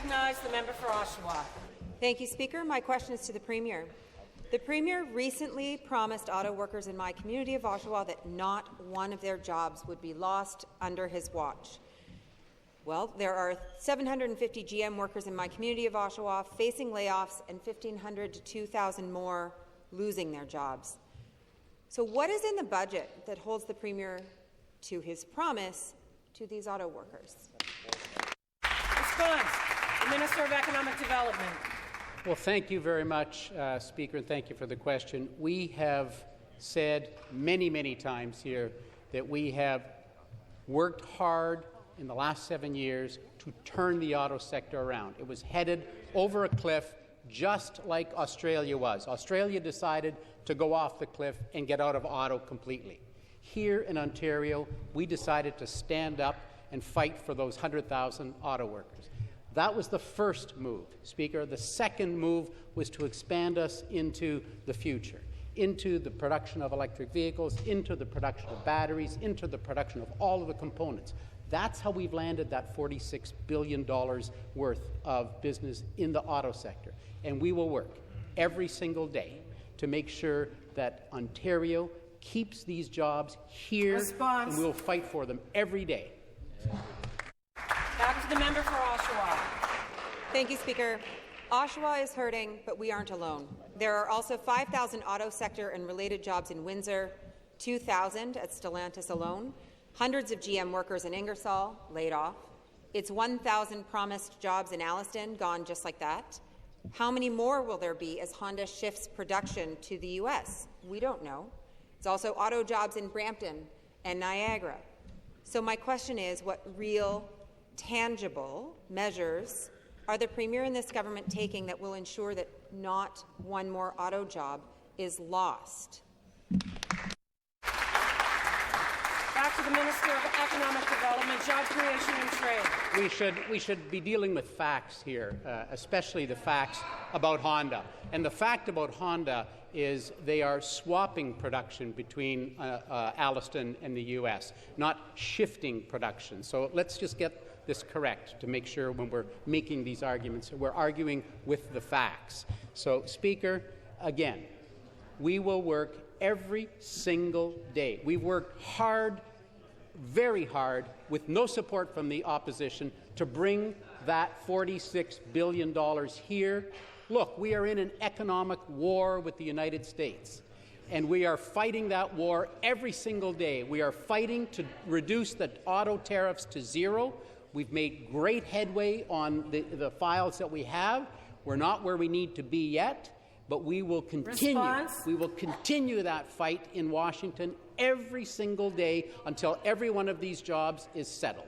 recognize the member for Oshawa. Thank you, Speaker. My question is to the Premier. The Premier recently promised auto workers in my community of Oshawa that not one of their jobs would be lost under his watch. Well, there are 750 GM workers in my community of Oshawa facing layoffs and 1,500 to 2,000 more losing their jobs. So what is in the budget that holds the Premier to his promise to these auto workers? Response. The Minister of Economic Development. Well, thank you very much, Speaker, and thank you for the question. We have said many, many times here that we have worked hard in the last 7 years to turn the auto sector around. It was headed over a cliff just like Australia was. Australia decided to go off the cliff and get out of auto completely. Here in Ontario, we decided to stand up and fight for those 100,000 auto workers. That was the first move, Speaker. The second move was to expand us into the future, into the production of electric vehicles, into the production of batteries, into the production of all of the components. That's how we've landed that $46 billion worth of business in the auto sector. And we will work every single day to make sure that Ontario keeps these jobs here. Response. And we'll fight for them every day. Back to the member for Oshawa. Thank you, Speaker. Oshawa is hurting, but we aren't alone. There are also 5,000 auto sector and related jobs in Windsor, 2,000 at Stellantis alone, hundreds of GM workers in Ingersoll laid off. It's 1,000 promised jobs in Alliston gone just like that. How many more will there be as Honda shifts production to the U.S.? We don't know. It's also auto jobs in Brampton and Niagara. So my question is, what real, tangible measures are the Premier and this government taking that will ensure that not one more auto job is lost? Back to the Minister of Economic Development, Job Creation and Trade. We should be dealing with facts here, especially the facts about Honda. And the fact about Honda is they are swapping production between Alliston and the U.S., not shifting production. So let's just get this correct to make sure when we're making these arguments, we're arguing with the facts. So, Speaker, again, we will work every single day. We've worked hard, very hard, with no support from the opposition to bring that $46 billion here. Look, we are in an economic war with the United States, and we are fighting that war every single day. We are fighting to reduce the auto tariffs to zero. We've made great headway on the files that we have. We're not where we need to be yet, but we will continue. Response? We will continue that fight in Washington every single day until every one of these jobs is settled.